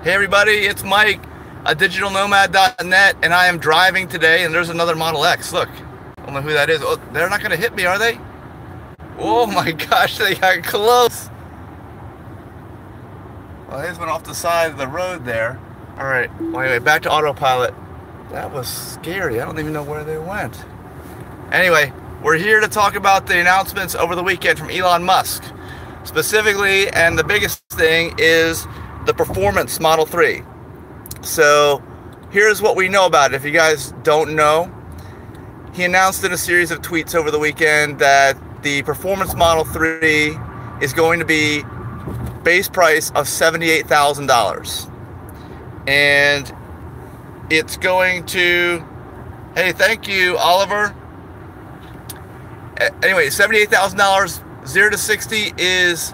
Hey everybody, it's Mike, digitalnomad.net, and I am driving today, and there's another Model X. Look, I don't know who that is. Oh, they're not going to hit me, are they? Oh my gosh, they got close. Well, they just went off the side of the road there. All right, well, anyway, back to autopilot. That was scary. I don't even know where they went. Anyway, we're here to talk about the announcements over the weekend from Elon Musk. Specifically, and the biggest thing is the Performance Model 3. So here's what we know about it. If you guys don't know, he announced in a series of tweets over the weekend that the Performance Model 3 is going to be base price of $78,000. And it's going to, hey, thank you, Oliver. Anyway, $78,000, 0 to 60 is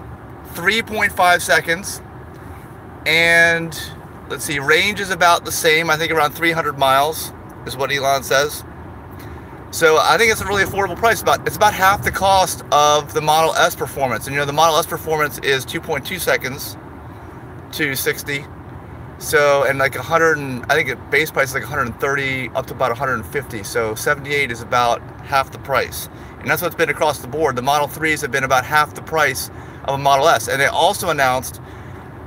3.5 seconds. And let's see, range is about the same. I think around 300 miles is what Elon says. So I think it's a really affordable price. It's about half the cost of the Model S Performance. And you know, the Model S Performance is 2.2 seconds to 60. So, and like 100, I think the base price is like 130 up to about 150. So 78 is about half the price. And that's what's been across the board. The Model 3s have been about half the price of a Model S. And they also announced,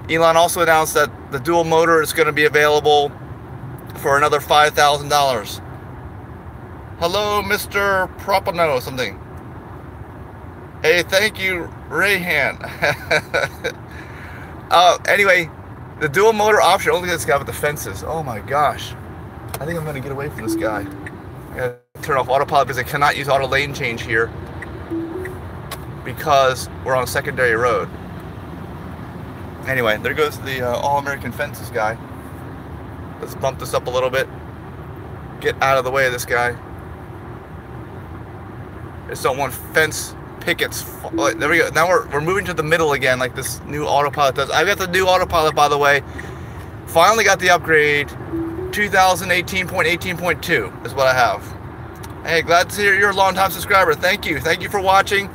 Elon also announced that the dual motor is going to be available for another $5,000. Hello, Mr. Propano something. Hey, thank you, Rayhan. Anyway, the dual motor option, only this guy with the fences. Oh my gosh. I think I'm going to get away from this guy. I got to turn off autopilot because I cannot use auto lane change here because we're on a secondary road. Anyway, there goes the All-American Fences guy. Let's bump this up a little bit. Get out of the way of this guy. I just don't want fence pickets. Oh, there we go. Now we're moving to the middle again, like this new autopilot does. I've got the new autopilot, by the way. Finally got the upgrade. 2018.18.2 is what I have. Hey, glad to hear you're a long-time subscriber. Thank you. Thank you for watching.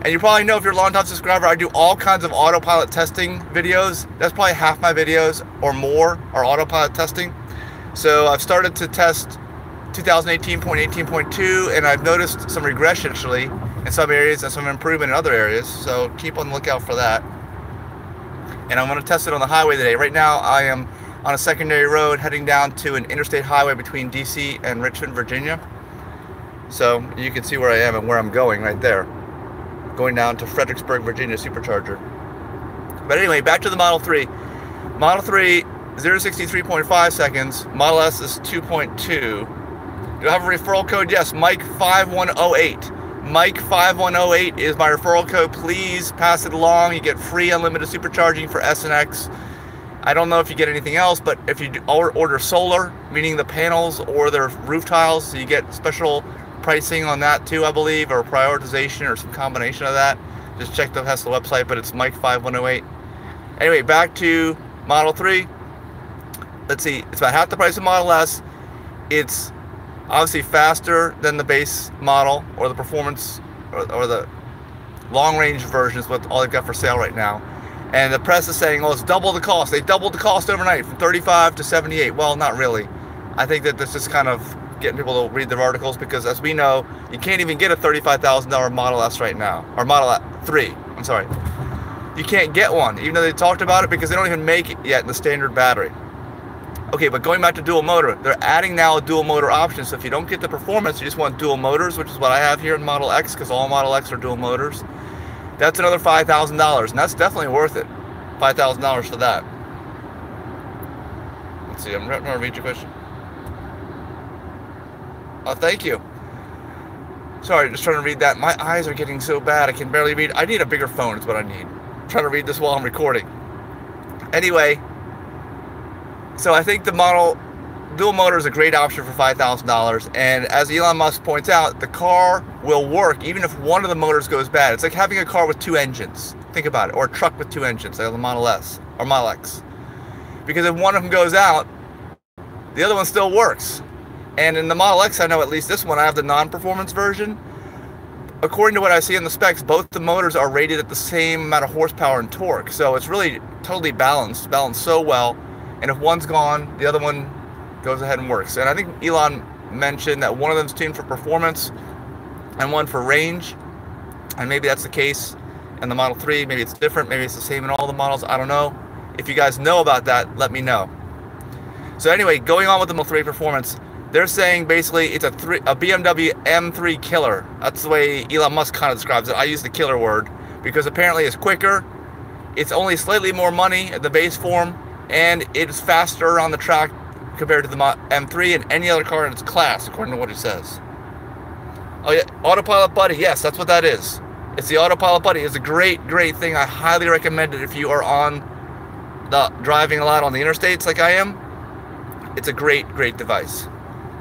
And you probably know, if you're a long-time subscriber, I do all kinds of autopilot testing videos. That's probably half my videos or more are autopilot testing. So I've started to test 2018.18.2, and I've noticed some regression actually in some areas and some improvement in other areas. So keep on the lookout for that. And I'm going to test it on the highway today. Right now I am on a secondary road heading down to an interstate highway between DC and Richmond, Virginia. So you can see where I am and where I'm going right there. Going down to Fredericksburg, Virginia supercharger. But anyway, back to the Model 3. Model 3, 0 to 60, 3.5 seconds. Model S is 2.2. Do I have a referral code? Yes, Mike5108. Mike5108 is my referral code. Please pass it along. You get free unlimited supercharging for S and X. I don't know if you get anything else, but if you order solar, meaning the panels or their roof tiles, so you get special pricing on that too, I believe, or prioritization or some combination of that. Just check the Tesla website, but it's Mike5108. Anyway, back to Model 3. Let's see, it's about half the price of Model S. It's obviously faster than the base model or the performance or the long range version is what all they've got for sale right now. And the press is saying, oh, it's double the cost. They doubled the cost overnight from 35 to 78. Well, not really. I think that this is kind of getting people to read their articles, because as we know, you can't even get a $35,000 Model S right now, or Model 3, I'm sorry. You can't get one, even though they talked about it, because they don't even make it yet in the standard battery. Okay, but going back to dual motor, they're adding now a dual motor option. So if you don't get the performance, you just want dual motors, which is what I have here in Model X, because all Model X are dual motors. That's another $5,000, and that's definitely worth it. $5,000 for that. Let's see, I'm going to read your question. Oh, thank you. Sorry, just trying to read that. My eyes are getting so bad I can barely read. I need a bigger phone is what I need. I'm trying to read this while I'm recording. Anyway, so I think the dual motor is a great option for $5,000. And as Elon Musk points out, the car will work even if one of the motors goes bad. It's like having a car with two engines. Think about it. Or a truck with two engines, like the Model S or Model X. Because if one of them goes out, the other one still works. And in the Model X, I know at least this one, I have the non-performance version. According to what I see in the specs, both the motors are rated at the same amount of horsepower and torque. So it's really totally balanced so well. and if one's gone, the other one goes ahead and works. And I think Elon mentioned that one of them's tuned for performance and one for range, and maybe that's the case in the Model 3. Maybe it's different, maybe it's the same in all the models, I don't know. If you guys know about that, let me know. So anyway, going on with the Model 3 performance, they're saying basically it's a BMW M3 killer. That's the way Elon Musk kind of describes it. I use the killer word because apparently it's quicker, it's only slightly more money at the base form, and it's faster on the track compared to the M3 and any other car in its class, according to what he says. Oh yeah, Autopilot Buddy, yes, that's what that is. It's the Autopilot Buddy. It's a great thing. I highly recommend it if you are on driving a lot on the interstates like I am. It's a great device.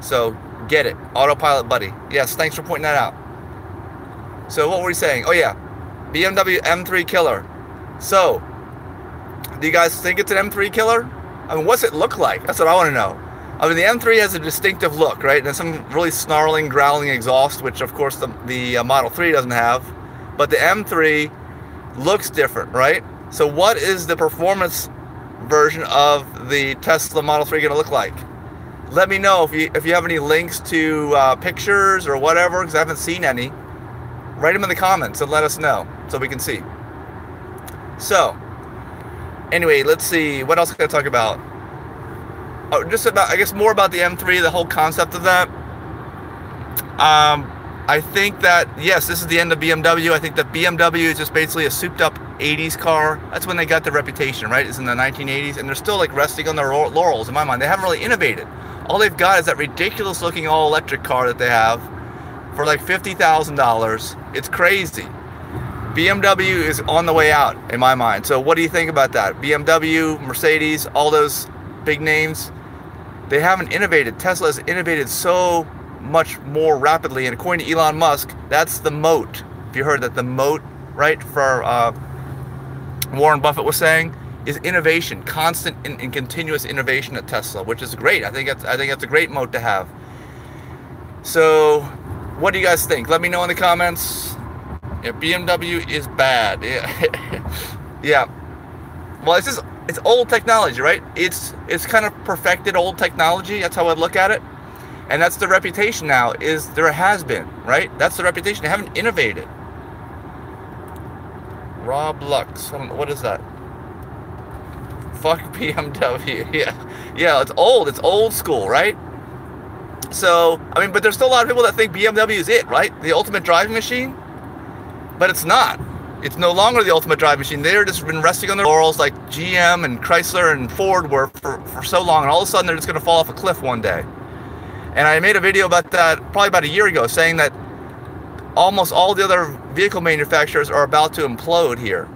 So get it, Autopilot Buddy. Yes, thanks for pointing that out. So what were we saying? Oh yeah, BMW M3 killer. So, do you guys think it's an M3 killer? I mean, what's it look like? That's what I want to know. I mean, the M3 has a distinctive look, right? And some really snarling, growling exhaust, which of course the Model 3 doesn't have. But the M3 looks different, right? So what is the performance version of the Tesla Model 3 going to look like? Let me know if you have any links to pictures or whatever, because I haven't seen any. Write them in the comments and let us know so we can see. So, anyway, let's see. What else can I talk about? Oh, just about, I guess, more about the M3, the whole concept of that. I think that, yes, this is the end of BMW. I think that BMW is just basically a souped-up 80s car. That's when they got their reputation, right? It's in the 1980s, and they're still, like, resting on their laurels, in my mind. They haven't really innovated. All they've got is that ridiculous-looking all-electric car that they have for, like, $50,000. It's crazy. BMW is on the way out, in my mind. So what do you think about that? BMW, Mercedes, all those big names, they haven't innovated. Tesla has innovated so much more rapidly, and according to Elon Musk, that's the moat. If you heard that, the moat, right, for Warren Buffett was saying, is innovation, constant and continuous innovation at Tesla, which is great. I think that's a great moat to have. So, what do you guys think? Let me know in the comments. Yeah, BMW is bad. Yeah. Yeah. Well, it's old technology, right? It's kind of perfected old technology. That's how I'd look at it. And that's the reputation now, is there has been, right? That's the reputation. They haven't innovated. Rob Lux. I don't know, what is that? Fuck BMW. Yeah, it's old. It's old school, right? So, I mean, but there's still a lot of people that think BMW is it, right? The ultimate driving machine. But it's not. It's no longer the ultimate driving machine. They've just been resting on their laurels like GM and Chrysler and Ford were for so long, and all of a sudden they're just going to fall off a cliff one day. And I made a video about that probably about a year ago, saying that almost all the other vehicle manufacturers are about to implode here.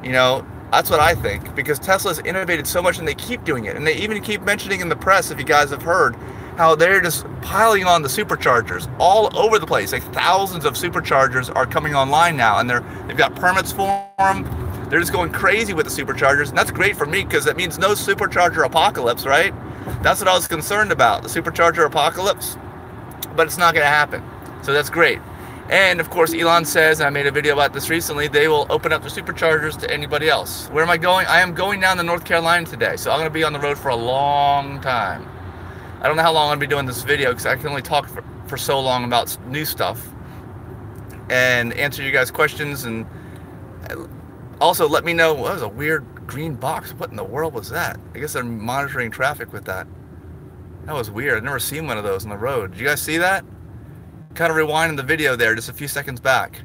You know, that's what I think, because Tesla's innovated so much and they keep doing it. And they even keep mentioning in the press, if you guys have heard, how they're just piling on the superchargers all over the place. Like thousands of superchargers are coming online now, and they've got permits for them. They're just going crazy with the superchargers, and that's great for me because that means no supercharger apocalypse, right? That's what I was concerned about, the supercharger apocalypse, but it's not going to happen. So that's great. And of course, Elon says, and I made a video about this recently, they will open up the superchargers to anybody else. Where am I going? I am going down to North Carolina today, so I'm going to be on the road for a long time. I don't know how long I'm going to be doing this video because I can only talk for so long about new stuff and answer you guys' questions. And also let me know, what was a weird green box? What in the world was that? I guess they're monitoring traffic with that. That was weird. I've never seen one of those on the road. Did you guys see that? Kind of rewinding the video there just a few seconds back.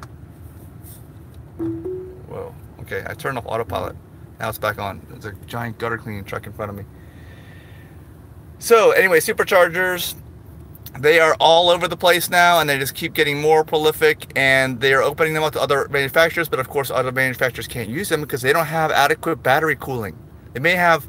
Whoa. Okay, I turned off autopilot. Now it's back on. There's a giant gutter cleaning truck in front of me. So anyway, superchargers, they are all over the place now, and they just keep getting more prolific, and they are opening them up to other manufacturers, but of course other manufacturers can't use them because they don't have adequate battery cooling. They may have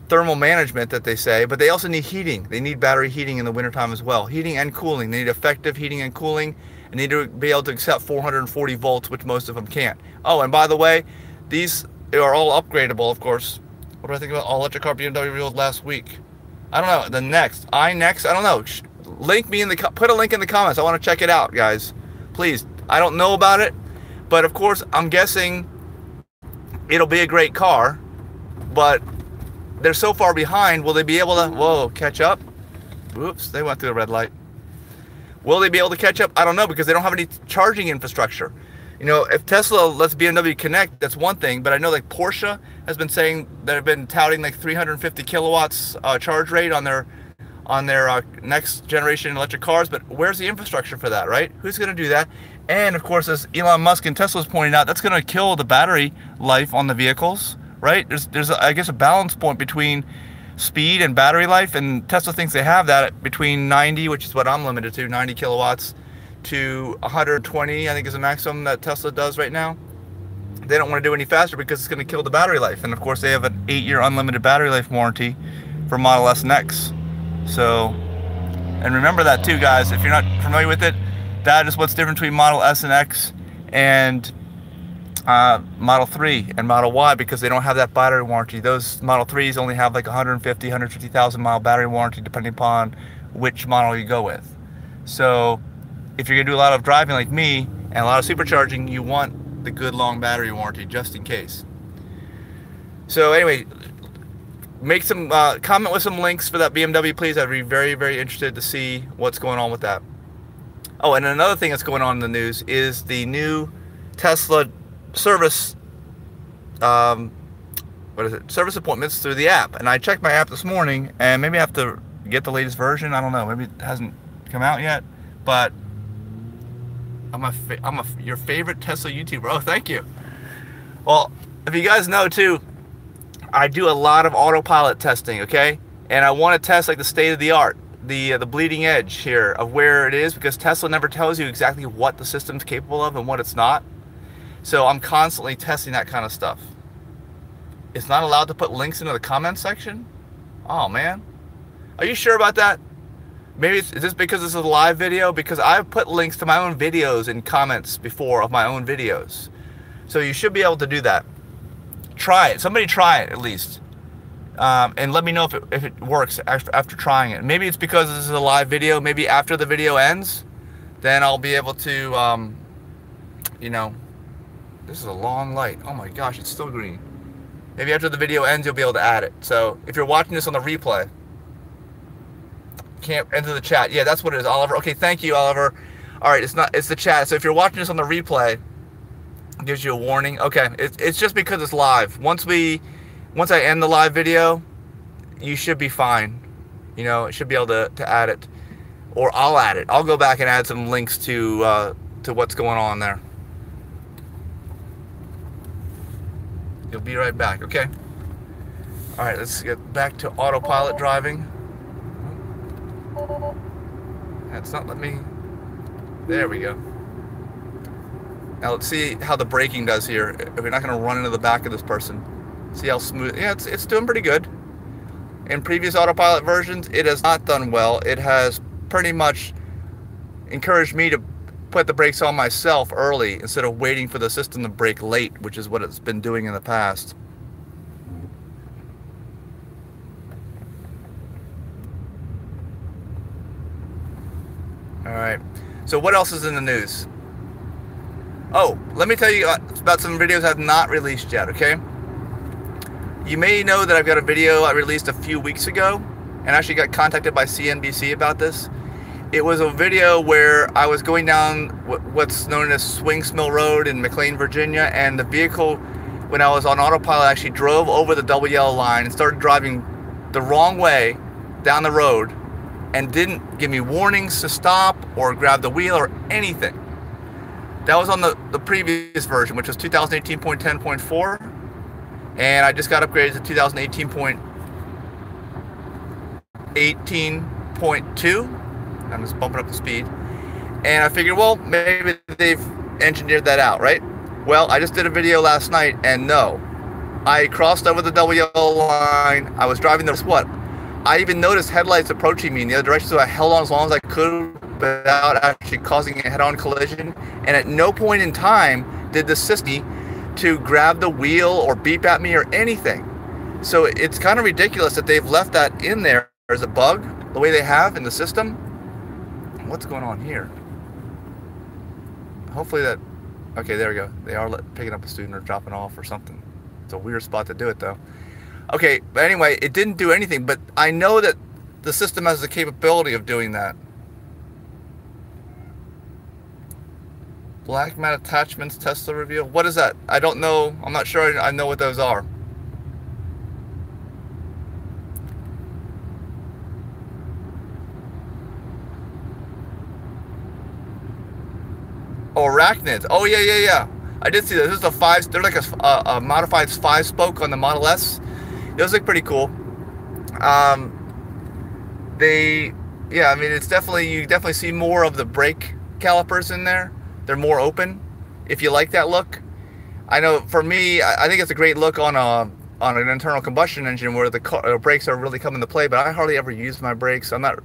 thermal management that they say, but they also need heating. They need battery heating in the wintertime as well. Heating and cooling. They need effective heating and cooling, and they need to be able to accept 440 volts, which most of them can't. Oh, and by the way, these are all upgradable, of course. What do I think about all-electric car BMW revealed last week? I don't know. The next, I don't know. Link me in the, put a link in the comments. I want to check it out, guys. Please. I don't know about it, but of course, I'm guessing it'll be a great car, but they're so far behind, will they be able to, whoa, catch up? Whoops, they went through the red light. Will they be able to catch up? I don't know, because they don't have any charging infrastructure. You know, if Tesla lets BMW connect, that's one thing, but I know like Porsche has been saying, they've been touting like 350 kilowatts charge rate on their next generation electric cars, but where's the infrastructure for that, right? Who's going to do that? And of course, as Elon Musk and Tesla's pointing out, that's going to kill the battery life on the vehicles, right? There's I guess a balance point between speed and battery life, and Tesla thinks they have that between 90, which is what I'm limited to, 90 kilowatts, to 120, I think is the maximum that Tesla does right now. They don't want to do any faster because it's going to kill the battery life. And of course, they have an 8-year unlimited battery life warranty for Model S and X. So, and remember that too, guys, if you're not familiar with it, that is what's different between Model S and X and Model 3 and Model Y, because they don't have that battery warranty. Those Model 3s only have like 150,000 mile battery warranty, depending upon which model you go with. So if you're gonna do a lot of driving like me and a lot of supercharging, you want the good long battery warranty just in case. So anyway, make some comment with some links for that BMW, please. I'd be very, very interested to see what's going on with that. Oh, and another thing that's going on in the news is the new Tesla service service appointments through the app. And I checked my app this morning, and maybe I have to get the latest version. I don't know, maybe it hasn't come out yet, but I'm your favorite Tesla YouTuber. Oh, thank you. Well, if you guys know too, I do a lot of autopilot testing, okay? And I want to test like the state of the art, the bleeding edge here of where it is, because Tesla never tells you exactly what the system's capable of and what it's not. So I'm constantly testing that kind of stuff. It's not allowed to put links into the comment section? Oh man. Are you sure about that? Maybe is this because this is a live video? Because I've put links to my own videos in comments before of my own videos. So you should be able to do that. Try it. Somebody try it at least. And let me know if it works after trying it. Maybe it's because this is a live video. Maybe after the video ends, then I'll be able to, you know, this is a long light. Oh my gosh, it's still green. Maybe after the video ends, you'll be able to add it. So if you're watching this on the replay, can't enter the chat. Yeah, that's what it is, Oliver. Okay, thank you, Oliver. All right, it's the chat. So if you're watching this on the replay, it gives you a warning. Okay, it's just because it's live. Once I end the live video, you should be fine. You know, it should be able to add it, or I'll add it. I'll go back and add some links to what's going on there. You'll be right back, okay? All right, let's get back to autopilot driving. That's not let me. There we go. Now let's see how the braking does here. If we're not going to run into the back of this person. See how smooth. Yeah, it's doing pretty good. In previous autopilot versions, it has not done well. It has pretty much encouraged me to put the brakes on myself early instead of waiting for the system to brake late, which is what it's been doing in the past. All right. So what else is in the news? Oh, let me tell you about some videos I've not released yet, okay? You may know that I've got a video I released a few weeks ago, and actually got contacted by CNBC about this. It was a video where I was going down what's known as Swings Mill Road in McLean, Virginia, and the vehicle, when I was on autopilot, actually drove over the double yellow line and started driving the wrong way down the road and didn't give me warnings to stop or grab the wheel or anything. That was on the previous version, which was 2018.10.4, and I just got upgraded to 2018.18.2. I'm just bumping up the speed, and I figured, well, maybe they've engineered that out, right? Well, I just did a video last night, and no, I crossed over the double yellow line. I was driving the what? I even noticed headlights approaching me in the other direction, so I held on as long as I could without actually causing a head-on collision. And at no point in time did the system to grab the wheel or beep at me or anything. So it's kind of ridiculous that they've left that in there as a bug, the way they have in the system. What's going on here? Hopefully that... Okay, there we go. They are picking up a student or dropping off or something. It's a weird spot to do it, though. Okay, but anyway, it didn't do anything, but I know that the system has the capability of doing that. Black mat attachments, Tesla reveal. What is that? I don't know. I'm not sure I know what those are. Oh, arachnids. Oh, yeah. I did see that. This is a 5. They're like a modified 5-spoke on the Model S. Those look pretty cool. Yeah, I mean, it's definitely, you definitely see more of the brake calipers in there. They're more open, if you like that look. I know for me, I think it's a great look on an internal combustion engine where the brakes are really come into play, but I hardly ever use my brakes. I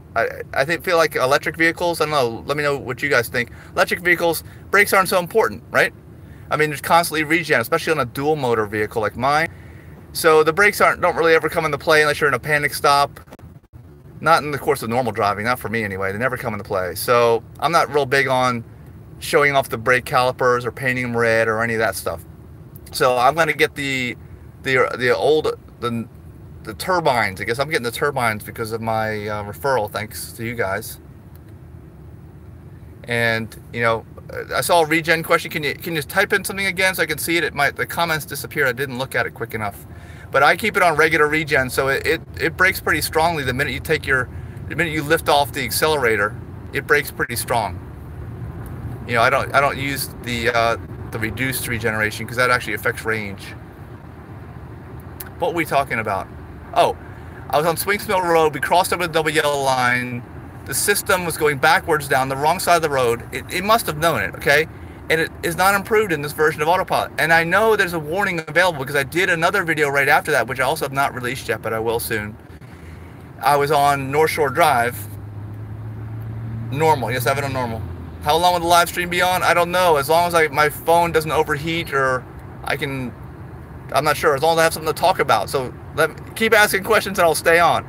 feel like electric vehicles, I don't know, let me know what you guys think. Electric vehicles, brakes aren't so important, right? I mean, there's constantly regen, especially on a dual motor vehicle like mine. So the brakes don't really ever come into play unless you're in a panic stop. Not in the course of normal driving, not for me anyway. They never come into play. So I'm not real big on showing off the brake calipers or painting them red or any of that stuff. So I'm going to get the turbines. I guess I'm getting the turbines because of my referral, thanks to you guys. And you know, I saw a regen question. Can you type in something again so I can see it? The comments disappeared. I didn't look at it quick enough. But I keep it on regular regen, so it brakes pretty strongly the minute you lift off the accelerator. It brakes pretty strong. You know, I don't use the reduced regeneration because that actually affects range. What were we talking about? Oh, I was on Swings Mill Road. We crossed over the double yellow line. The system was going backwards down the wrong side of the road. It must have known it, okay? And it is not improved in this version of Autopilot. And I know there's a warning available because I did another video right after that, which I also have not released yet, but I will soon. I was on North Shore Drive. Normal, yes, I have it on normal. How long will the live stream be on? I don't know. As long as my phone doesn't overheat or I'm not sure. As long as I have something to talk about. So keep asking questions and I'll stay on.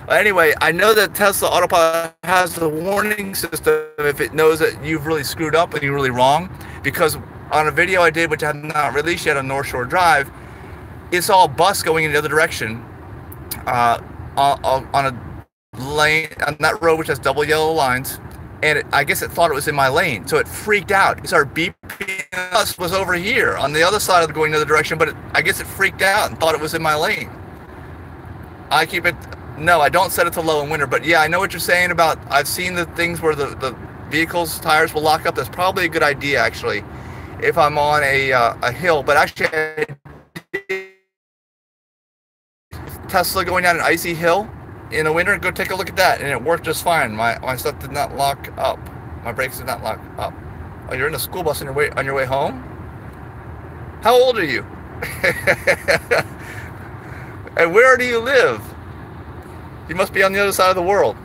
Anyway, I know that Tesla Autopilot has a warning system if it knows that you've really screwed up and you're really wrong. Because on a video I did, which I have not released yet on North Shore Drive, it's all bus going in the other direction on a lane, on that road which has double yellow lines. And I guess it thought it was in my lane. So it freaked out. It started beeping. The bus was over here on the other side of going the other direction, but I guess it freaked out and thought it was in my lane. I keep it... No, I don't set it to low in winter, but yeah, I know what you're saying about, I've seen the things where the vehicle's tires will lock up. That's probably a good idea, actually, if I'm on a hill. But actually, Tesla going down an icy hill in the winter, go take a look at that, and it worked just fine. My stuff did not lock up. My brakes did not lock up. Oh, you're in a school bus on your way home? How old are you? And where do you live? You must be on the other side of the world.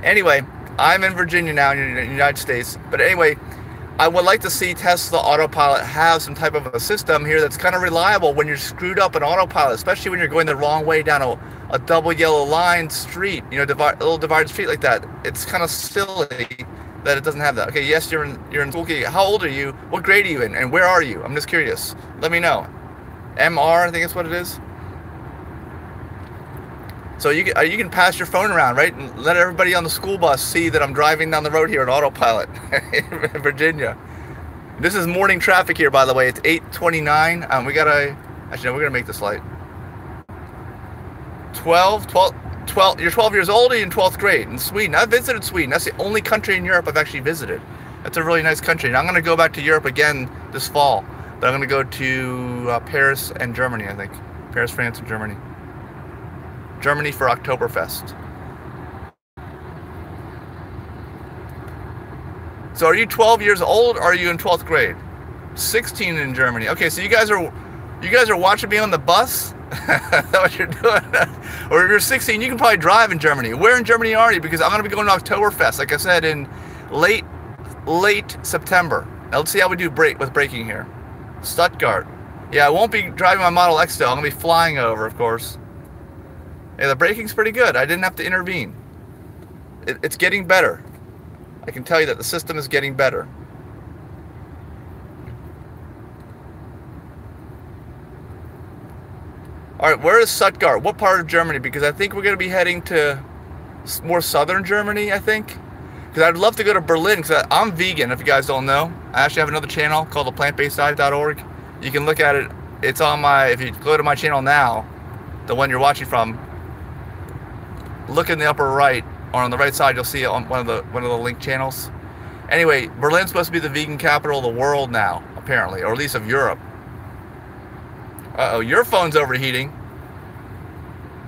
Anyway, I'm in Virginia now in the United States. But anyway, I would like to see Tesla Autopilot have some type of a system here that's kind of reliable when you're screwed up in Autopilot, especially when you're going the wrong way down a double yellow line street, you know, a little divided street like that. It's kind of silly that it doesn't have that. Okay, yes, you're in school. How old are you? What grade are you in? And where are you? I'm just curious. Let me know. MR, I think that's what it is. So you can pass your phone around, right? And let everybody on the school bus see that I'm driving down the road here in Autopilot in Virginia. This is morning traffic here, by the way. It's 8:29. Actually, no, we're gonna make this light. 12. You're 12 years old, or you're in 12th grade in Sweden. I've visited Sweden. That's the only country in Europe I've actually visited. That's a really nice country. And I'm gonna go back to Europe again this fall. But I'm gonna go to Paris and Germany, I think. Paris, France, and Germany. Germany for Oktoberfest. So are you 12 years old or are you in 12th grade? 16 in Germany. Okay, so you guys are watching me on the bus? That's what you're doing. Or if you're 16, you can probably drive in Germany. Where in Germany are you? Because I'm going to be going to Oktoberfest, like I said, in late September. Now let's see how we do with braking here. Stuttgart. Yeah, I won't be driving my Model X though. I'm going to be flying over, of course. Yeah, the braking's pretty good. I didn't have to intervene. It's getting better. I can tell you that the system is getting better. All right, where is Stuttgart? What part of Germany? Because I think we're going to be heading to more southern Germany, I think. Because I'd love to go to Berlin, because I'm vegan, if you guys don't know. I actually have another channel called theplantbaseddiet.org. You can look at it. It's on my, if you go to my channel now, the one you're watching from, look in the upper right, or on the right side, you'll see it on one of the link channels. Anyway, Berlin's supposed to be the vegan capital of the world now, apparently, or at least of Europe. Uh-oh, your phone's overheating.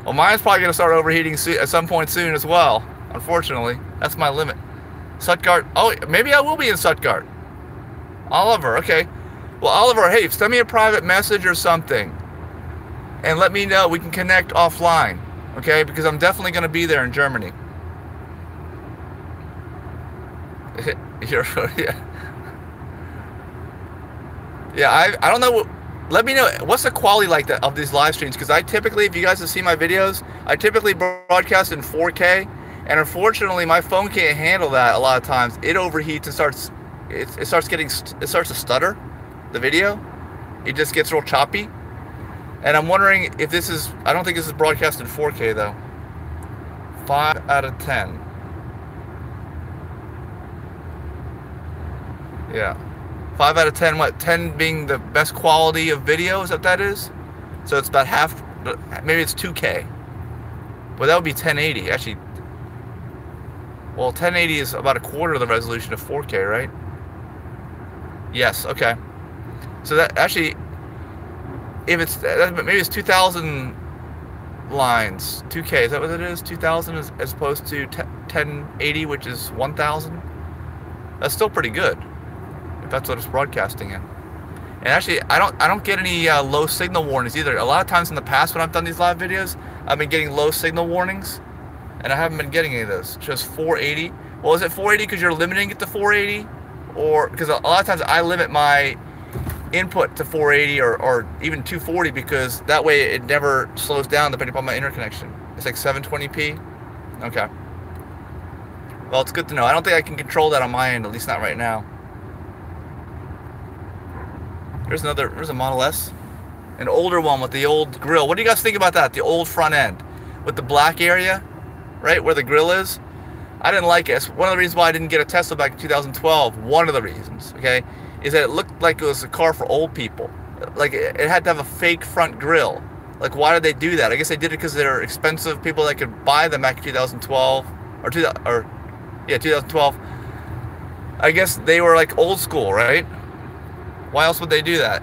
Well, mine's probably going to start overheating at some point soon as well, unfortunately. That's my limit. Stuttgart. Oh, maybe I will be in Stuttgart. Oliver, okay. Well, Oliver, hey, send me a private message or something. And let me know. We can connect offline, okay? Because I'm definitely going to be there in Germany. Yeah, I don't know. Let me know. What's the quality like that of these live streams? Because I typically, if you guys have seen my videos, I typically broadcast in 4K. And unfortunately, my phone can't handle that a lot of times. It overheats and starts to stutter, the video. It just gets real choppy. And I'm wondering if this is, I don't think this is broadcast in 4K though. 5 out of 10. Yeah. 5 out of 10, what? 10 being the best quality of video, is that is? So it's about half, maybe it's 2K. Well, that would be 1080, actually. Well, 1080 is about a quarter of the resolution of 4K, right? Yes, okay. So that actually, if it's, maybe it's 2,000 lines, 2K, is that what it is? 2,000 as opposed to 1080, which is 1,000? That's still pretty good, if that's what it's broadcasting in. And actually, I don't get any low signal warnings either. A lot of times in the past when I've done these live videos, I've been getting low signal warnings. And I haven't been getting any of this. It's just 480. Well, is it 480 because you're limiting it to 480? Or because a lot of times I limit my input to 480 or even 240 because that way it never slows down depending upon my interconnection. It's like 720p. Okay. Well, it's good to know. I don't think I can control that on my end, at least not right now. There's a Model S. An older one with the old grill. What do you guys think about that? The old front end with the black area? Right where the grill is. I didn't like it. It's one of the reasons why I didn't get a Tesla back in 2012. One of the reasons, okay, is that it looked like it was a car for old people. Like it had to have a fake front grill. Like, why did they do that? I guess they did it because they're expensive. People that could buy them back in 2012 or 2012. I guess they were like old school, right? Why else would they do that?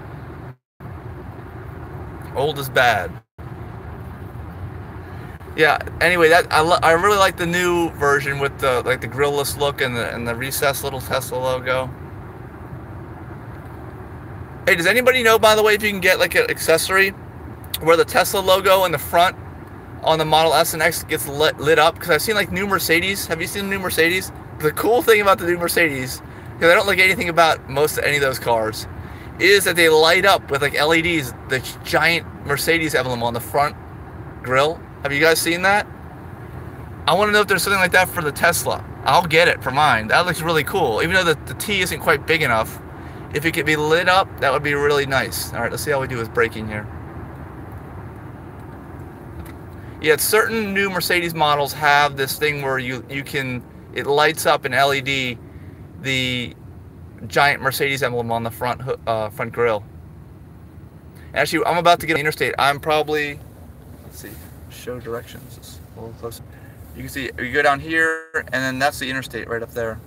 Old is bad. Yeah. Anyway, I really like the new version with the the grillless look and the recessed little Tesla logo. Hey, does anybody know, by the way, if you can get like an accessory where the Tesla logo in the front on the Model S and X gets lit up? Because I've seen like new Mercedes. Have you seen the new Mercedes? The cool thing about the new Mercedes, because I don't like anything about most of any of those cars, is that they light up with like LEDs. The giant Mercedes emblem on the front grill. Have you guys seen that? I want to know if there's something like that for the Tesla. I'll get it for mine. That looks really cool. Even though the T isn't quite big enough, if it could be lit up, that would be really nice. All right, let's see how we do with braking here. Yeah, certain new Mercedes models have this thing where it lights up in LED the giant Mercedes emblem on the front grille. Actually, I'm about to get on the interstate. I'm probably, let's see, show directions. It's a little closer. You can see, you go down here, and then that's the interstate right up there.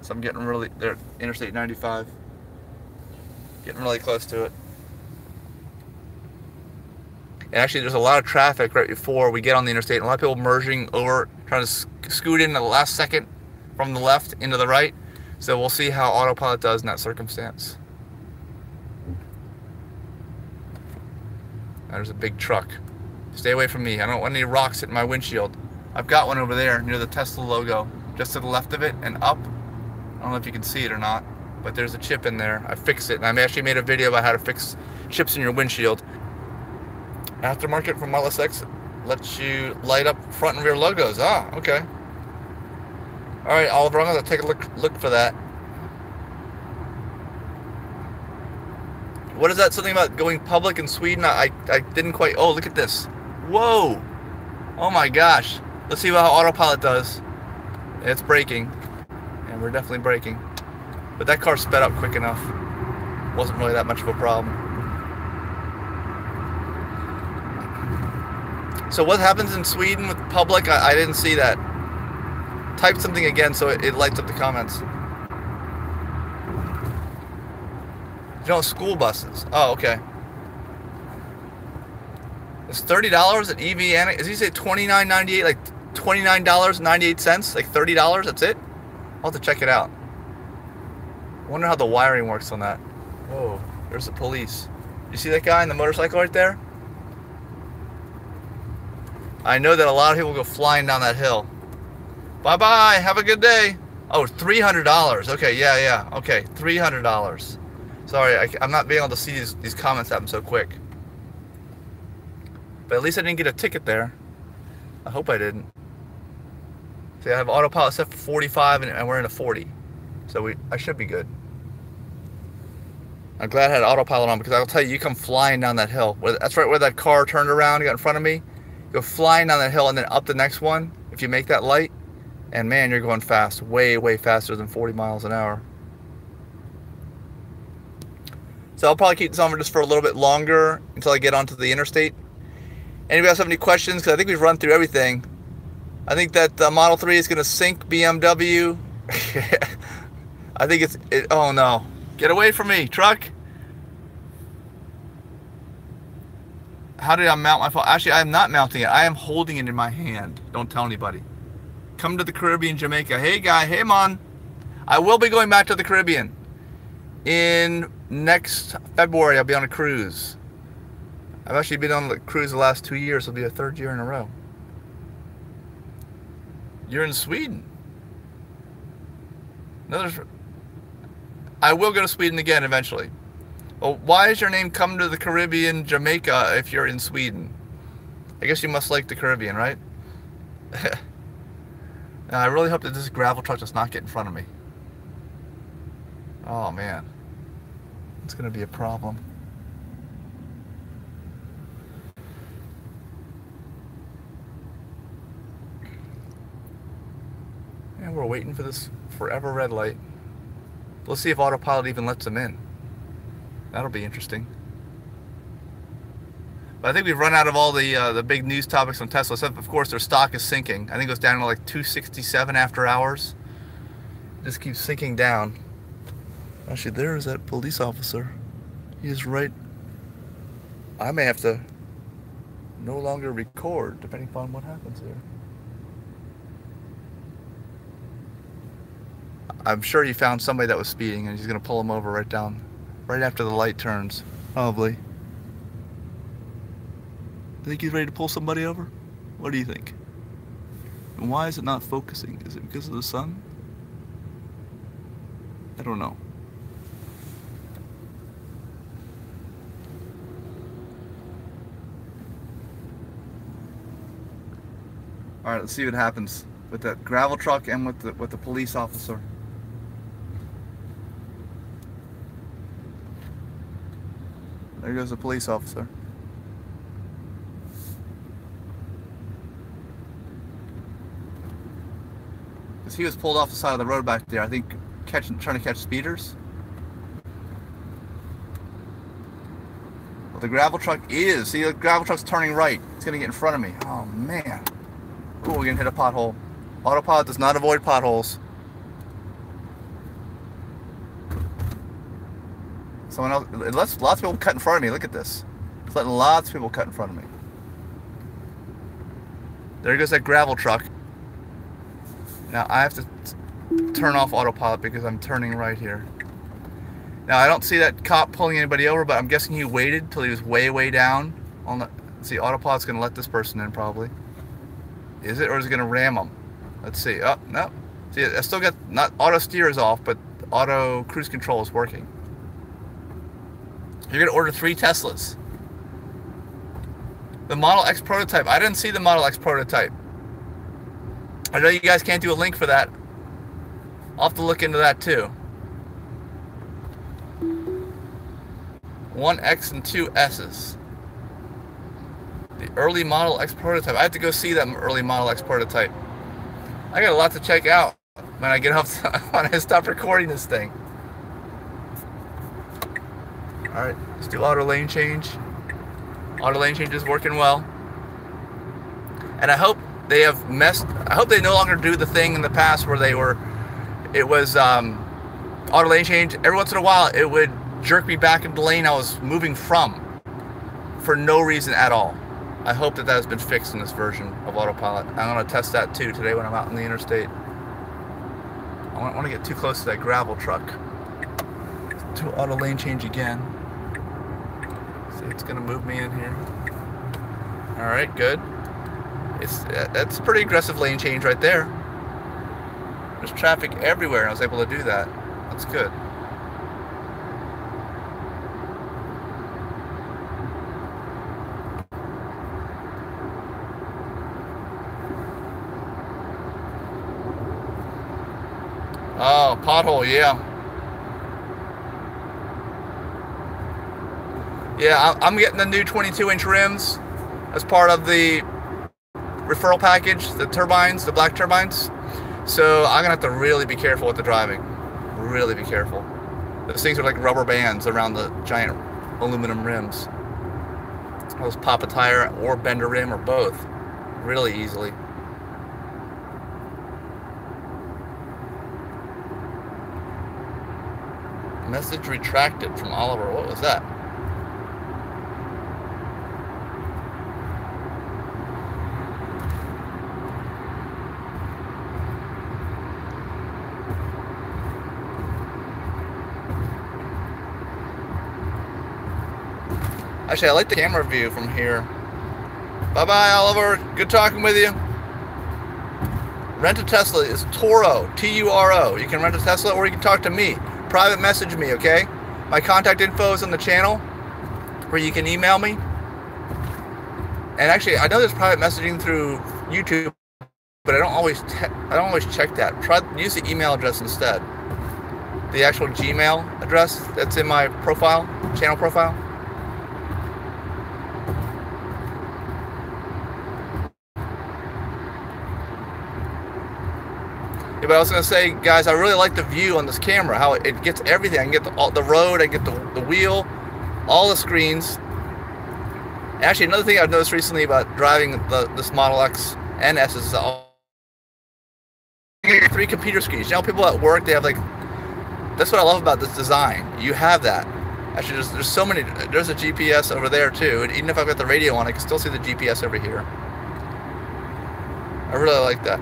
So I'm getting really, there, Interstate 95. Getting really close to it. And actually, there's a lot of traffic right before we get on the interstate. A lot of people merging over, trying to scoot in the last second from the left into the right. So we'll see how autopilot does in that circumstance. There's a big truck. Stay away from me. I don't want any rocks hitting my windshield. I've got one over there near the Tesla logo, just to the left of it and up. I don't know if you can see it or not, but there's a chip in there. I fixed it, and I actually made a video about how to fix chips in your windshield. Aftermarket from Model S lets you light up front and rear logos. Ah, okay. All right, Oliver, I'm gonna take a look for that. What is that? Something about going public in Sweden? I didn't quite. Oh, look at this. Whoa. Oh my gosh. Let's see how autopilot does. It's braking. And we're definitely braking. But that car sped up quick enough. Wasn't really that much of a problem. So what happens in Sweden with public? I didn't see that. Type something again so it lights up the comments. You know, school buses. Oh, okay. It's $30 at EV Annex. Does he say $29.98? Like $29.98? Like $30? That's it? I'll have to check it out. I wonder how the wiring works on that. Whoa, there's the police. You see that guy in the motorcycle right there? I know that a lot of people go flying down that hill. Bye-bye. Have a good day. Oh, $300. Okay, yeah. Okay, $300. Sorry, I'm not being able to see these comments happen so quick. But at least I didn't get a ticket there. I hope I didn't. See, I have autopilot set for 45 and we're in a 40. So I should be good. I'm glad I had autopilot on because I'll tell you, you come flying down that hill. That's right where that car turned around, got in front of me. You go flying down that hill and then up the next one if you make that light. And man, you're going fast. Way, way faster than 40 miles an hour. So I'll probably keep this on just for a little bit longer until I get onto the interstate. Anybody else have any questions? Because I think we've run through everything. I think that the Model 3 is going to sink BMW. I think oh no. Get away from me, truck. How did I mount my phone? Actually, I am not mounting it. I am holding it in my hand. Don't tell anybody. Come to the Caribbean, Jamaica. Hey, guy. Hey, man. I will be going back to the Caribbean. In next February, I'll be on a cruise. I've actually been on the cruise the last 2 years. It'll be a third year in a row. You're in Sweden. I will go to Sweden again eventually. Well, why is your name Come to the Caribbean, Jamaica, if you're in Sweden? I guess you must like the Caribbean, right? Now, I really hope that this gravel truck does not get in front of me. Oh, man. It's going to be a problem. And we're waiting for this forever red light. Let's see if autopilot even lets them in. That'll be interesting. But I think we've run out of all the big news topics on Tesla. Except, of course, their stock is sinking. I think it goes down to like 267 after hours. It just keeps sinking down. Actually, there is that police officer. He is right. I may have to no longer record, depending upon what happens here. I'm sure he found somebody that was speeding, and he's going to pull him over right after the light turns, probably. Think he's ready to pull somebody over? What do you think? And why is it not focusing? Is it because of the sun? I don't know. All right, let's see what happens with that gravel truck and with the police officer. There goes the police officer. Because he was pulled off the side of the road back there, I think, trying to catch speeders. Well, the gravel truck is. See, the gravel truck's turning right. It's going to get in front of me. Oh, man. Ooh, we're going to hit a pothole. Autopilot does not avoid potholes. Someone else, it lets lots of people cut in front of me. Look at this. It's letting lots of people cut in front of me. There goes that gravel truck. Now I have to turn off autopilot because I'm turning right here. Now I don't see that cop pulling anybody over, but I'm guessing he waited till he was way, way down. See, autopilot's going to let this person in probably. Is it, or is it going to ram them? Let's see. Oh, no. See, I still got, not auto steer is off, but auto cruise control is working. You're going to order 3 Teslas. The Model X prototype. I didn't see the Model X prototype. I know you guys can't do a link for that. I'll have to look into that too. one X and two S's. The early Model X prototype. I have to go see that early Model X prototype. I got a lot to check out when I get off when I stop recording this thing. Alright, let's do auto lane change. Auto lane change is working well. And I hope they have I hope they no longer do the thing in the past where it was auto lane change. Every once in a while it would jerk me back into the lane I was moving from for no reason at all. I hope that has been fixed in this version of autopilot. I'm going to test that too today when I'm out in the interstate. I don't want to get too close to that gravel truck. Do auto lane change again. See, it's going to move me in here. Alright, good. That's pretty aggressive lane change right there. There's traffic everywhere and I was able to do that. That's good. Oh, pothole, yeah. Yeah, I'm getting the new 22-inch rims as part of the referral package, the turbines, the black turbines. So I'm gonna have to really be careful with the driving. Really be careful. Those things are like rubber bands around the giant aluminum rims. Those pop a tire or bend a rim or both really easily. Message retracted from Oliver. What was that? Actually, I like the camera view from here. Bye-bye, Oliver. Good talking with you. Rent a Tesla is Turo, T-U-R-O. You can rent a Tesla or you can talk to me. Private message me, okay? My contact info is on the channel where you can email me. And actually, I know there's private messaging through YouTube, but I don't always check that. Use the email address instead. The actual Gmail address that's in my profile, channel profile. Yeah, but I was going to say, guys, I really like the view on this camera, how it gets everything. I can get the road, I can get the wheel, all the screens. Actually, another thing I've noticed recently about driving this Model X and S is three computer screens. You know, people at work, they have like, that's what I love about this design. You have that. Actually, there's so many, there's a GPS over there too. And even if I've got the radio on, I can still see the GPS over here. I really like that.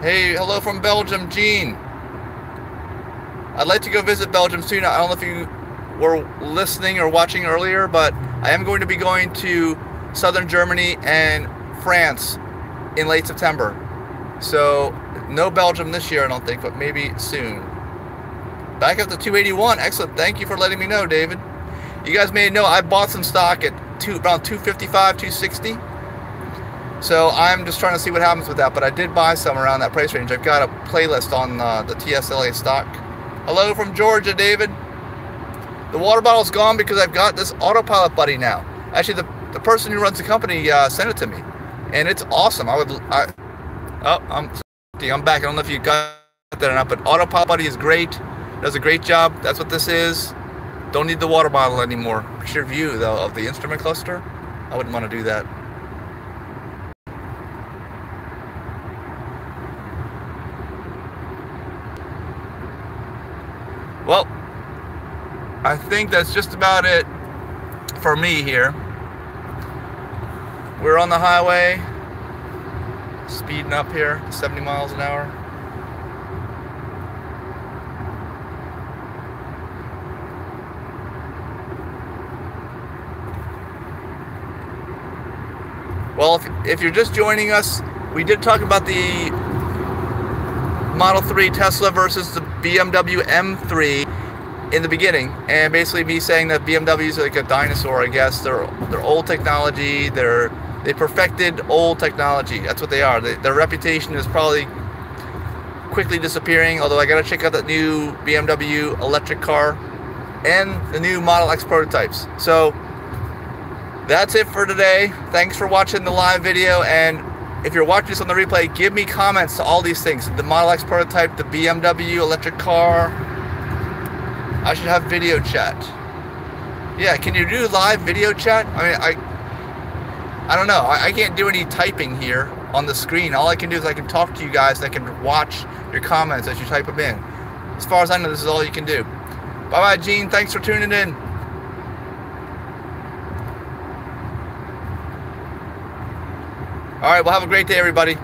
Hey, hello from Belgium, Gene. I'd like to go visit Belgium soon. I don't know if you were listening or watching earlier, but I am going to be going to southern Germany and France in late September. So, no Belgium this year, I don't think, but maybe soon. Back up to 281. Excellent. Thank you for letting me know, David. You guys may know I bought some stock at around 255, 260. So I'm just trying to see what happens with that, but I did buy some around that price range. I've got a playlist on the TSLA stock. Hello from Georgia, David. The water bottle's gone because I've got this autopilot buddy now. Actually, the person who runs the company sent it to me, and it's awesome. I'm back. I don't know if you got that or not, but autopilot buddy is great. Does a great job. That's what this is. Don't need the water bottle anymore. Picture view though of the instrument cluster. I wouldn't want to do that. Well, I think that's just about it for me here. We're on the highway, speeding up here, 70 miles an hour. Well, if you're just joining us, we did talk about the Model 3 Tesla versus the BMW M3 in the beginning, and basically me saying that BMWs are like a dinosaur, I guess. They're old technology. They perfected old technology. That's what they are. Their reputation is probably quickly disappearing, although I gotta check out that new BMW electric car. and the new Model X prototypes. So that's it for today. Thanks for watching the live video, and if you're watching this on the replay, give me comments to all these things. The Model X prototype, the BMW electric car. I should have video chat. Yeah, can you do live video chat? I mean, I don't know. I can't do any typing here on the screen. All I can do is I can talk to you guys that can watch your comments as you type them in. As far as I know, this is all you can do. Bye-bye, Gene. Thanks for tuning in. All right, well, have a great day, everybody.